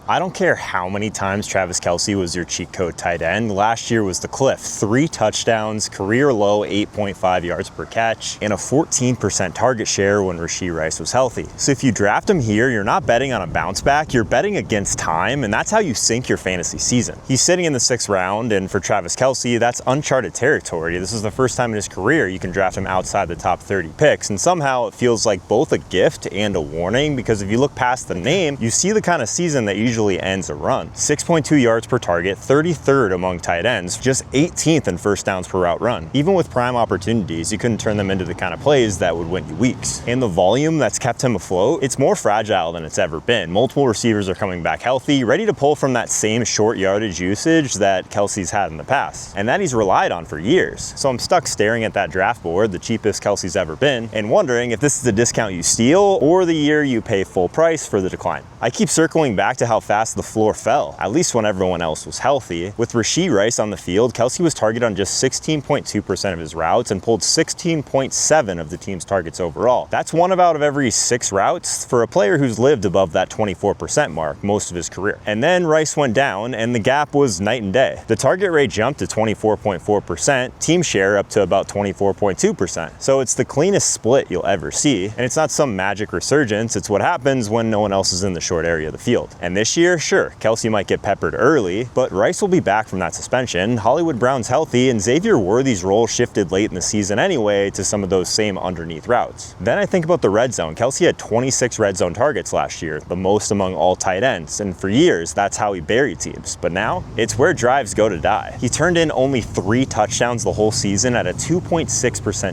I don't care how many times Travis Kelce was your cheat code tight end, last year was the cliff. 3 touchdowns, career low 8.5 yards per catch, and a 14% target share when Rashee Rice was healthy. So if you draft him here, you're not betting on a bounce back, you're betting against time, and that's how you sink your fantasy season. He's sitting in the 6th round, and for Travis Kelce, that's uncharted territory. This is the first time in his career you can draft him outside the top 30 picks, and somehow it feels like both a gift and a warning, because if you look past the name, you see the kind of season that usually ends a run. 6.2 yards per target, 33rd among tight ends, just 18th in first downs per route run. Even with prime opportunities, you couldn't turn them into the kind of plays that would win you weeks. And the volume that's kept him afloat, it's more fragile than it's ever been. Multiple receivers are coming back healthy, ready to pull from that same short yardage usage that Kelce's had in the past, and that he's relied on for years. So I'm stuck staring at that draft board, the cheapest Kelce's ever been, and wondering if this is the discount you steal or the year you pay full price for the decline. I keep circling back to how fast the floor fell, at least when everyone else was healthy. With Rashee Rice on the field, Kelce was targeted on just 16.2% of his routes and pulled 16.7% of the team's targets overall. That's 1 out of every 6 routes for a player who's lived above that 24% mark most of his career. And then Rice went down and the gap was night and day. The target rate jumped to 24.4%, team share up to about 24.2%. So it's the cleanest split you'll ever see, and it's not some magic resurgence, it's what happens when no one else is in the short area of the field. And this year, sure, Kelce might get peppered early, but Rice will be back from that suspension, Hollywood Brown's healthy, and Xavier Worthy's role shifted late in the season anyway to some of those same underneath routes. Then I think about the red zone. Kelce had 26 red zone targets last year, the most among all tight ends, and for years that's how he buried teams. But now, it's where drives go to die. He turned in only 3 touchdowns the whole season at a 2.6%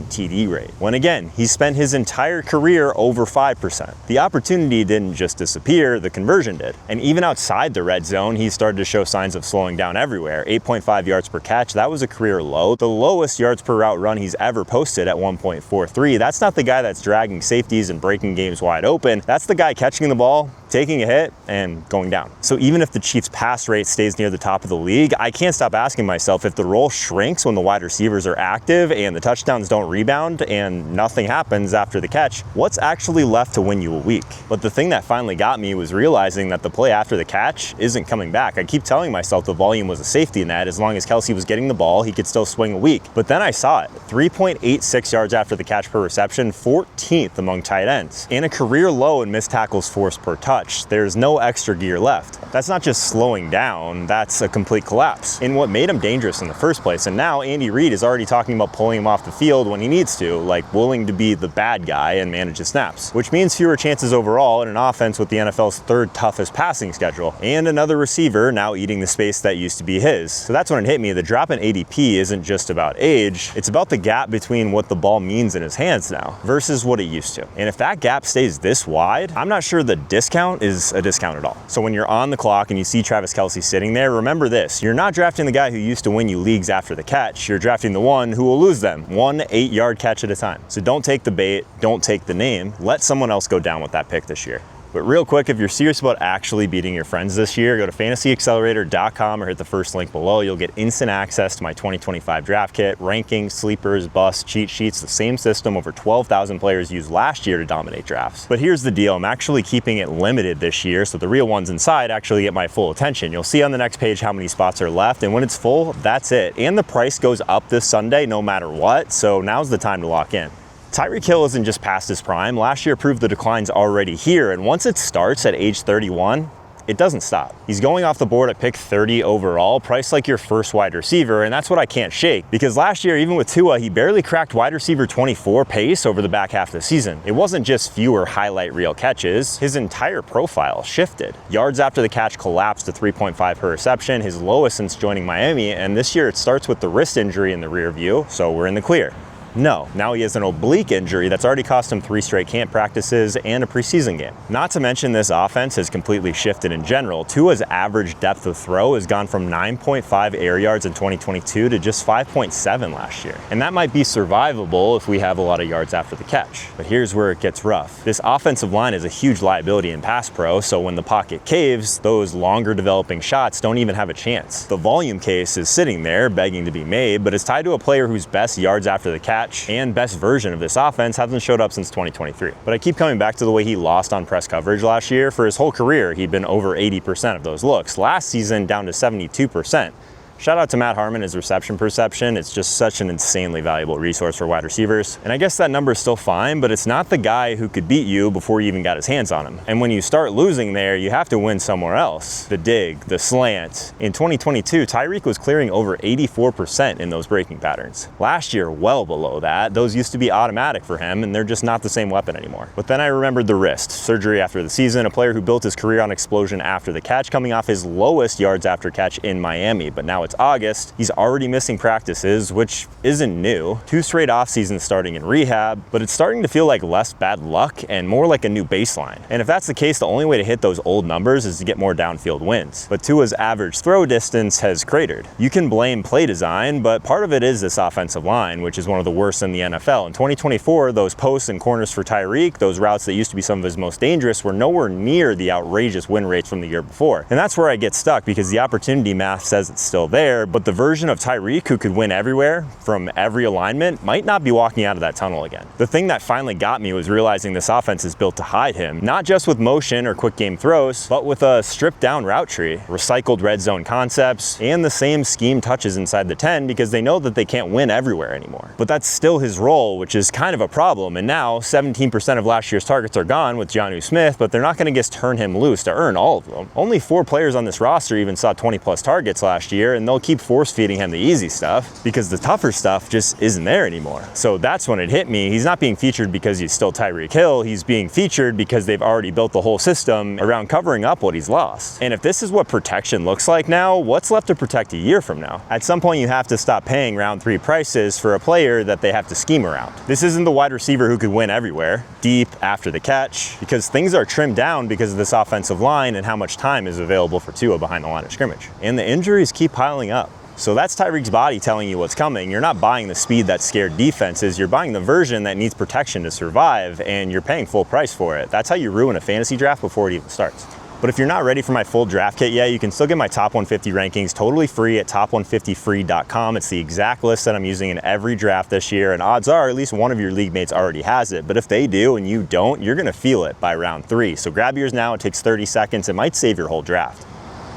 TD rate, when again, he spent his entire career over 5%. The opportunity didn't just disappear, the conversion did. And even outside the red zone, he started to show signs of slowing down everywhere. 8.5 yards per catch, that was a career low. The lowest yards per route run he's ever posted at 1.43. That's not the guy that's dragging safeties and breaking games wide open. That's the guy catching the ball, taking a hit, and going down. So even if the Chiefs' pass rate stays near the top of the league, I can't stop asking myself, if the role shrinks when the wide receivers are active and the touchdowns don't rebound and nothing happens after the catch, what's actually left to win you a week? But the thing that finally got me was realizing that the play after the catch isn't coming back. I keep telling myself the volume was a safety net. As long as Kelce was getting the ball, he could still swing a week. But then I saw it. 3.86 yards after the catch per reception, 14th among tight ends, and a career low in missed tackles forced per touch. There's no extra gear left. That's not just slowing down, that's a complete collapse in what made him dangerous in the first place. And now Andy Reid is already talking about pulling him off the field when he needs to, like willing to be the bad guy and manage his snaps, which means fewer chances overall in an offense with the NFL's 3rd toughest passing schedule, and another receiver now eating the space that used to be his. So that's when it hit me. The drop in ADP isn't just about age, it's about the gap between what the ball means in his hands now versus what it used to. And if that gap stays this wide, I'm not sure the discount is a discount at all. So when you're on the clock and you see Travis Kelce sitting there, remember this: you're not drafting the guy who used to win you leagues after the catch, you're drafting the one who will lose them, 1 8-yard catch at a time. So don't take the bait, don't take the name, let someone else go down with that pick this year. But real quick, if you're serious about actually beating your friends this year, go to fantasyaccelerator.com or hit the first link below. You'll get instant access to my 2025 draft kit, rankings, sleepers, busts, cheat sheets, the same system over 12,000 players used last year to dominate drafts. But here's the deal, I'm actually keeping it limited this year, so the real ones inside actually get my full attention. You'll see on the next page how many spots are left, and when it's full, that's it. And the price goes up this Sunday no matter what, so now's the time to lock in. Tyreek Hill isn't just past his prime. Last year proved the decline's already here, and once it starts at age 31, it doesn't stop. He's going off the board at pick 30 overall, priced like your first wide receiver, and that's what I can't shake. Because last year, even with Tua, he barely cracked wide receiver 24 pace over the back half of the season. It wasn't just fewer highlight reel catches, his entire profile shifted. Yards after the catch collapsed to 3.5 per reception, his lowest since joining Miami, and this year it starts with the wrist injury in the rear view, so we're in the clear. No, now he has an oblique injury that's already cost him 3 straight camp practices and a preseason game. Not to mention this offense has completely shifted in general. Tua's average depth of throw has gone from 9.5 air yards in 2022 to just 5.7 last year. And that might be survivable if we have a lot of yards after the catch. But here's where it gets rough. This offensive line is a huge liability in pass pro, so when the pocket caves, those longer developing shots don't even have a chance. The volume case is sitting there begging to be made, but it's tied to a player whose best yards after the catch catch and best version of this offense hasn't showed up since 2023. But I keep coming back to the way he lost on press coverage last year. For his whole career, he'd been over 80% of those looks. Last season, down to 72%. Shout out to Matt Harmon, his reception perception. It's just such an insanely valuable resource for wide receivers. And I guess that number is still fine, but it's not the guy who could beat you before you even got his hands on him. And when you start losing there, you have to win somewhere else. The dig, the slant. In 2022, Tyreek was clearing over 84% in those breaking patterns. Last year, well below that. Those used to be automatic for him, and they're just not the same weapon anymore. But then I remembered the wrist. Surgery after the season, a player who built his career on explosion after the catch, coming off his lowest yards after catch in Miami, but now it's August. He's already missing practices, which isn't new. 2 straight off seasons starting in rehab, but it's starting to feel like less bad luck and more like a new baseline. And if that's the case, the only way to hit those old numbers is to get more downfield wins. But Tua's average throw distance has cratered. You can blame play design, but part of it is this offensive line, which is one of the worst in the NFL. In 2024, those posts and corners for Tyreek, those routes that used to be some of his most dangerous, were nowhere near the outrageous win rates from the year before. And that's where I get stuck, because the opportunity math says it's still there, but the version of Tyreek who could win everywhere from every alignment might not be walking out of that tunnel again. The thing that finally got me was realizing this offense is built to hide him, not just with motion or quick game throws, but with a stripped down route tree, recycled red zone concepts, and the same scheme touches inside the 10, because they know that they can't win everywhere anymore. But that's still his role, which is kind of a problem. And now 17% of last year's targets are gone with Jonnu Smith, but they're not going to just turn him loose to earn all of them. Only 4 players on this roster even saw 20 plus targets last year, and they'll keep force feeding him the easy stuff because the tougher stuff just isn't there anymore. So that's when it hit me. He's not being featured because he's still Tyreek Hill. He's being featured because they've already built the whole system around covering up what he's lost. And if this is what protection looks like now, what's left to protect a year from now? At some point, you have to stop paying round 3 prices for a player that they have to scheme around. This isn't the wide receiver who could win everywhere, deep after the catch, because things are trimmed down because of this offensive line and how much time is available for Tua behind the line of scrimmage. And the injuries keep piling up. So that's Tyreek's body telling you what's coming. You're not buying the speed that scared defenses. You're buying the version that needs protection to survive, and you're paying full price for it. That's how you ruin a fantasy draft before it even starts. But if you're not ready for my full draft kit yet, you can still get my top 150 rankings totally free at top150free.com. It's the exact list that I'm using in every draft this year, and odds are at least one of your league mates already has it. But if they do and you don't, you're gonna feel it by round 3. So grab yours now. It takes 30 seconds. It might save your whole draft.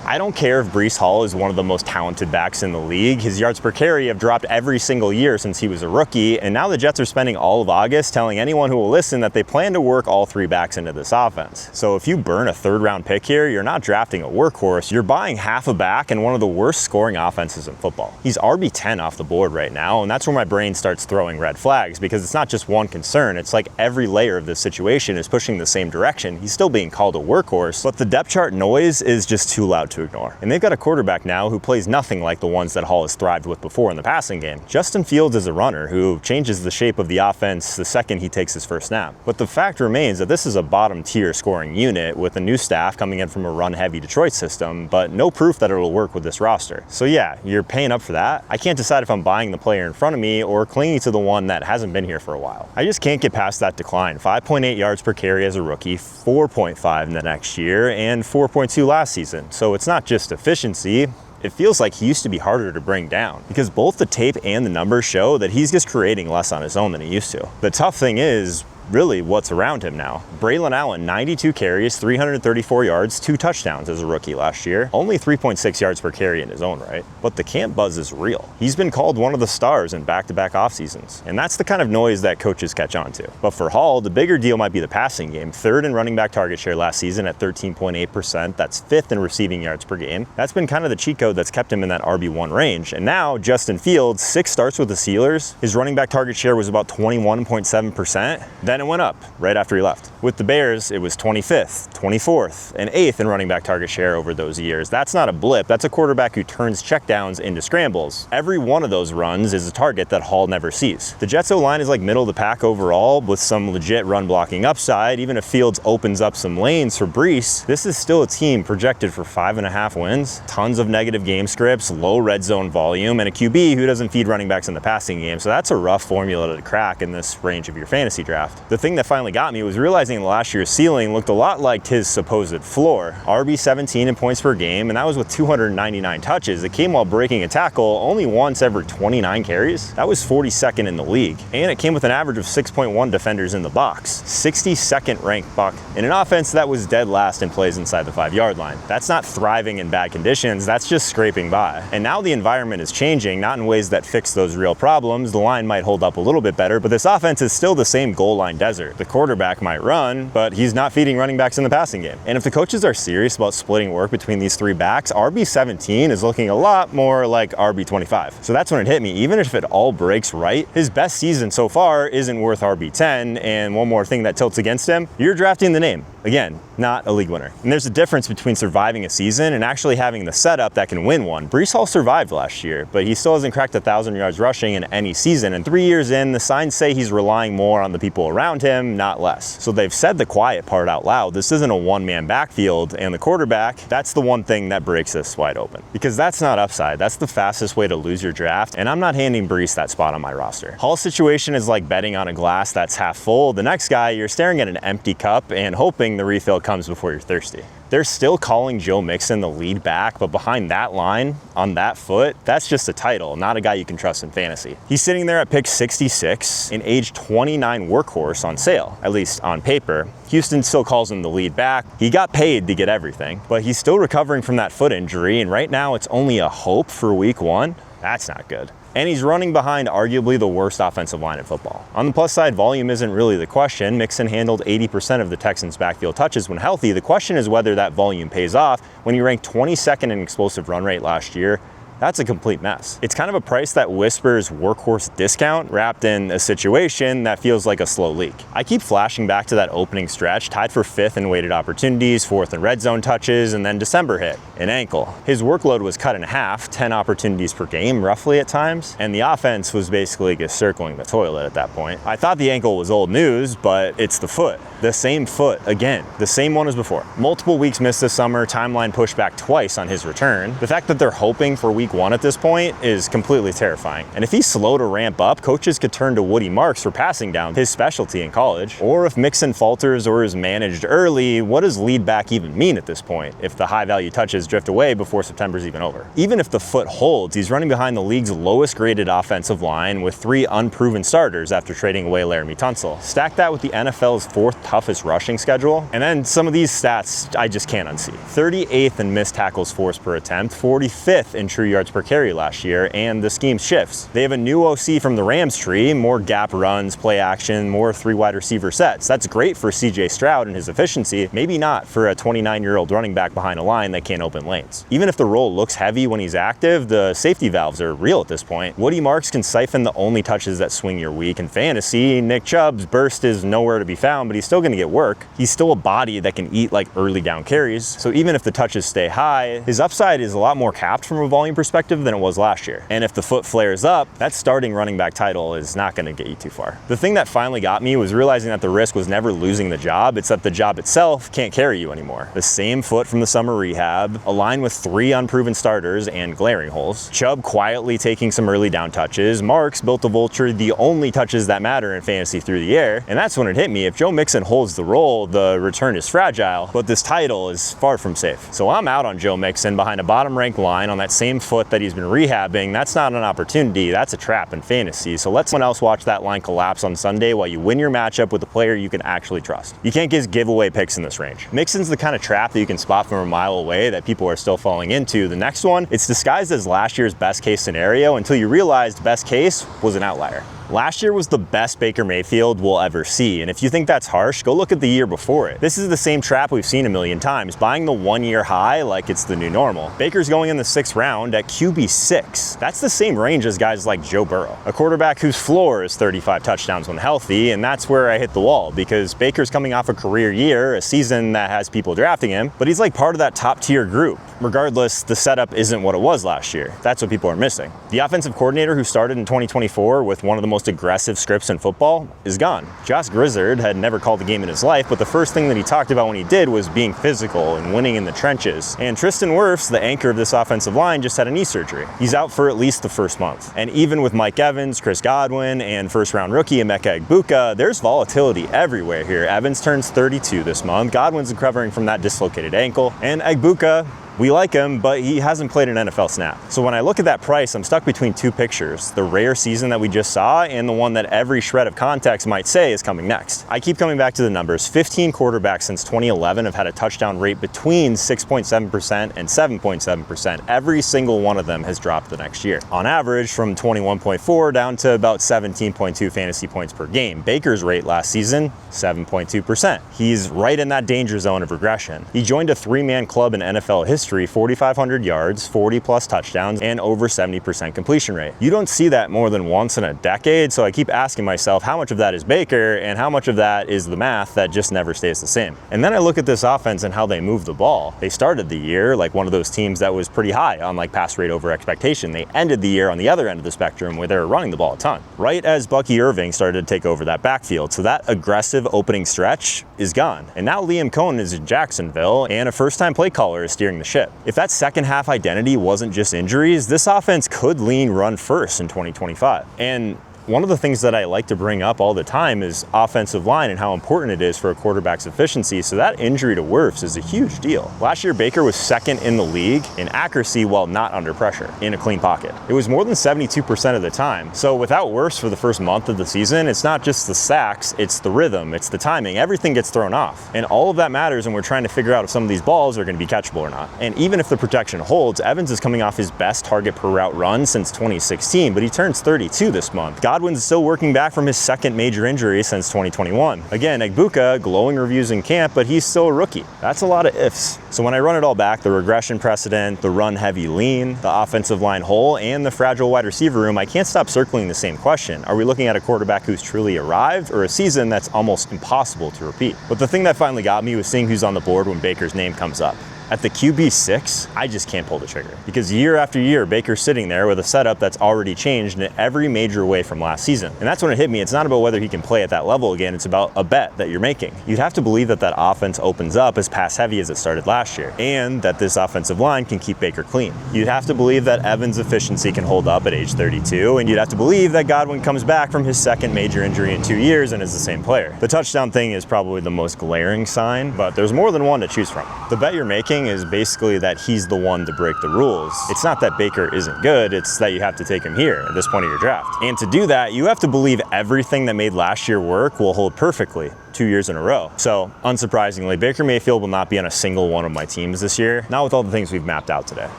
I don't care if Breece Hall is one of the most talented backs in the league. His yards per carry have dropped every single year since he was a rookie, and now the Jets are spending all of August telling anyone who will listen that they plan to work all 3 backs into this offense. So if you burn a 3rd round pick here, you're not drafting a workhorse, you're buying half a back in one of the worst scoring offenses in football. He's RB10 off the board right now, and that's where my brain starts throwing red flags, because it's not just one concern. It's like every layer of this situation is pushing the same direction. He's still being called a workhorse, but the depth chart noise is just too loud to ignore. And they've got a quarterback now who plays nothing like the ones that Hall has thrived with before in the passing game. Justin Fields is a runner who changes the shape of the offense the second he takes his first snap. But the fact remains that this is a bottom tier scoring unit with a new staff coming in from a run heavy Detroit system, but no proof that it'll work with this roster. So yeah, you're paying up for that. I can't decide if I'm buying the player in front of me or clinging to the one that hasn't been here for a while. I just can't get past that decline. 5.8 yards per carry as a rookie, 4.5 in the next year, and 4.2 last season. So it's not just efficiency. It feels like he used to be harder to bring down, because both the tape and the numbers show that he's just creating less on his own than he used to. The tough thing is really what's around him now. Braylon Allen, 92 carries, 334 yards, 2 touchdowns as a rookie last year. Only 3.6 yards per carry in his own right. But the camp buzz is real. He's been called one of the stars in back-to-back off seasons. And that's the kind of noise that coaches catch on to. But for Hall, the bigger deal might be the passing game. 3rd in running back target share last season at 13.8%. That's 5th in receiving yards per game. That's been kind of the cheat code that's kept him in that RB1 range. And now Justin Fields, 6 starts with the Steelers. His running back target share was about 21.7%. Then it went up right after he left. With the Bears, it was 25th, 24th, and 8th in running back target share over those years. That's not a blip. That's a quarterback who turns checkdowns into scrambles. Every one of those runs is a target that Hall never sees. The Jets O-line is like middle of the pack overall, with some legit run blocking upside. Even if Fields opens up some lanes for Breece, this is still a team projected for 5.5 wins, tons of negative game scripts, low red zone volume, and a QB who doesn't feed running backs in the passing game. So that's a rough formula to crack in this range of your fantasy draft. The thing that finally got me was realizing last year's ceiling looked a lot like his supposed floor. RB17 in points per game, and that was with 299 touches. It came while breaking a tackle only once every 29 carries. That was 42nd in the league. And it came with an average of 6.1 defenders in the box. 62nd ranked Buck in an offense that was dead last in plays inside the 5-yard line. That's not thriving in bad conditions, that's just scraping by. And now the environment is changing, not in ways that fix those real problems. The line might hold up a little bit better, but this offense is still the same goal line desert. The quarterback might run, but he's not feeding running backs in the passing game. And if the coaches are serious about splitting work between these three backs, RB17 is looking a lot more like RB25. So that's when it hit me. Even if it all breaks right, his best season so far isn't worth RB10. And one more thing that tilts against him, you're drafting the name. Again, not a league winner. And there's a difference between surviving a season and actually having the setup that can win one. Breece Hall survived last year, but he still hasn't cracked 1,000 yards rushing in any season. And 3 years in, the signs say he's relying more on the people around him, not less. So they've said the quiet part out loud. This isn't a one-man backfield, and the quarterback, that's the one thing that breaks this wide open. Because that's not upside. That's the fastest way to lose your draft, and I'm not handing Breece that spot on my roster. Hall's situation is like betting on a glass that's half full. The next guy, you're staring at an empty cup and hoping the refill comes before you're thirsty. They're still calling Joe Mixon the lead back, but behind that line, on that foot, that's just a title, not a guy you can trust in fantasy. He's sitting there at pick 66, an age 29 workhorse on sale, at least on paper. Houston still calls him the lead back. He got paid to get everything, but he's still recovering from that foot injury, and right now it's only a hope for week 1. That's not good. And he's running behind arguably the worst offensive line in football. On the plus side, volume isn't really the question. Mixon handled 80% of the Texans' backfield touches when healthy. The question is whether that volume pays off. When he ranked 22nd in explosive run rate last year, that's a complete mess. It's kind of a price that whispers workhorse discount wrapped in a situation that feels like a slow leak. I keep flashing back to that opening stretch, tied for 5th in weighted opportunities, 4th in red zone touches, and then December hit, an ankle. His workload was cut in half, 10 opportunities per game roughly at times, and the offense was basically just circling the toilet at that point. I thought the ankle was old news, but it's the foot. The same foot again, the same one as before. Multiple weeks missed this summer, timeline pushed back twice on his return. The fact that they're hoping for week 1 at this point is completely terrifying. And if he's slow to ramp up, coaches could turn to Woody Marks for passing down, his specialty in college. Or if Mixon falters or is managed early, what does lead back even mean at this point if the high value touches drift away before September's even over? Even if the foot holds, he's running behind the league's lowest graded offensive line with 3 unproven starters after trading away Laramie Tunsil. Stack that with the NFL's 4th toughest rushing schedule, and then some of these stats I just can't unsee. 38th in missed tackles forced per attempt, 45th in true yards per carry last year, and the scheme shifts. They have a new OC from the Rams tree, more gap runs, play action, more 3 wide receiver sets. That's great for CJ Stroud and his efficiency, maybe not for a 29-year-old running back behind a line that can't open lanes. Even if the role looks heavy when he's active, the safety valves are real at this point. Woody Marks can siphon the only touches that swing your week in fantasy. Nick Chubb's burst is nowhere to be found, but he's still gonna get work. He's still a body that can eat like early down carries, so even if the touches stay high, his upside is a lot more capped from a volume perspective than it was last year. And if the foot flares up, that starting running back title is not gonna get you too far. The thing that finally got me was realizing that the risk was never losing the job, it's that the job itself can't carry you anymore. The same foot from the summer rehab, a line with 3 unproven starters and glaring holes. Chubb quietly taking some early down touches. Marks built a vulture, the only touches that matter in fantasy through the air. And that's when it hit me. If Joe Mixon holds the role, the return is fragile, but this title is far from safe. So I'm out on Joe Mixon behind a bottom ranked line on that same foot that he's been rehabbing. That's not an opportunity, that's a trap in fantasy. So let someone else watch that line collapse on Sunday while you win your matchup with a player you can actually trust. You can't just give away picks in this range. Mixon's the kind of trap that you can spot from a mile away that people are still falling into. The next one, it's disguised as last year's best case scenario until you realized best case was an outlier. Last year was the best Baker Mayfield we'll ever see, and if you think that's harsh, go look at the year before it. This is the same trap we've seen a million times, buying the 1-year high like it's the new normal. Baker's going in the 6th round at QB6. That's the same range as guys like Joe Burrow, a quarterback whose floor is 35 touchdowns when healthy, and that's where I hit the wall, because Baker's coming off a career year, a season that has people drafting him, but he's like part of that top tier group. regardless, the setup isn't what it was last year. That's what people are missing. The offensive coordinator who started in 2024 with one of the most aggressive scripts in football is gone. Josh Grizzard had never called a game in his life, but the first thing that he talked about when he did was being physical and winning in the trenches. And Tristan Wirfs, the anchor of this offensive line, just had a knee surgery. He's out for at least the first month. And even with Mike Evans, Chris Godwin, and first-round rookie Emeka Egbuka, there's volatility everywhere here. Evans turns 32 this month. Godwin's recovering from that dislocated ankle. And Egbuka, we like him, but he hasn't played an NFL snap. So when I look at that price, I'm stuck between two pictures, the rare season that we just saw and the one that every shred of context might say is coming next. I keep coming back to the numbers. 15 quarterbacks since 2011 have had a touchdown rate between 6.7% and 7.7%. Every single one of them has dropped the next year. On average, from 21.4 down to about 17.2 fantasy points per game. Baker's rate last season, 7.2%. He's right in that danger zone of regression. He joined a three-man club in NFL history, 4,500 yards, 40 plus touchdowns, and over 70% completion rate. You don't see that more than once in a decade, so I keep asking myself how much of that is Baker and how much of that is the math that just never stays the same. And then I look at this offense and how they move the ball. They started the year like one of those teams that was pretty high on like pass rate over expectation. They ended the year on the other end of the spectrum where they were running the ball a ton, right as Bucky Irving started to take over that backfield. So that aggressive opening stretch is gone. And now Liam Cohen is in Jacksonville and a first-time play caller is steering the ship. If that second half identity wasn't just injuries, this offense could lean run first in 2025. And one of the things that I like to bring up all the time is offensive line and how important it is for a quarterback's efficiency. So that injury to Wirfs is a huge deal. Last year, Baker was second in the league in accuracy while not under pressure in a clean pocket. It was more than 72% of the time. So without Wirfs for the first month of the season, it's not just the sacks, it's the rhythm, it's the timing. Everything gets thrown off. And all of that matters when we're trying to figure out if some of these balls are going to be catchable or not. And even if the protection holds, Evans is coming off his best target per route run since 2016, but he turns 32 this month. Godwin's still working back from his second major injury since 2021. Again, Egbuka, glowing reviews in camp, but he's still a rookie. That's a lot of ifs. So when I run it all back, the regression precedent, the run heavy lean, the offensive line hole, and the fragile wide receiver room, I can't stop circling the same question. Are we looking at a quarterback who's truly arrived or a season that's almost impossible to repeat? But the thing that finally got me was seeing who's on the board when Baker's name comes up. At the QB 6, I just can't pull the trigger because year after year, Baker's sitting there with a setup that's already changed in every major way from last season. And that's when it hit me. It's not about whether he can play at that level again. It's about a bet that you're making. You'd have to believe that that offense opens up as pass heavy as it started last year and that this offensive line can keep Baker clean. You'd have to believe that Evans' efficiency can hold up at age 32, and you'd have to believe that Godwin comes back from his second major injury in 2 years and is the same player. The touchdown thing is probably the most glaring sign, but there's more than one to choose from. The bet you're making is basically that he's the one to break the rules. It's not that Baker isn't good, it's that you have to take him here at this point of your draft. And to do that, you have to believe everything that made last year work will hold perfectly 2 years in a row. So, unsurprisingly, Baker Mayfield will not be on a single one of my teams this year, not with all the things we've mapped out today.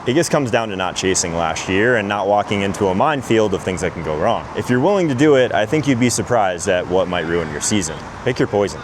It just comes down to not chasing last year and not walking into a minefield of things that can go wrong. If you're willing to do it, I think you'd be surprised at what might ruin your season. Pick your poison.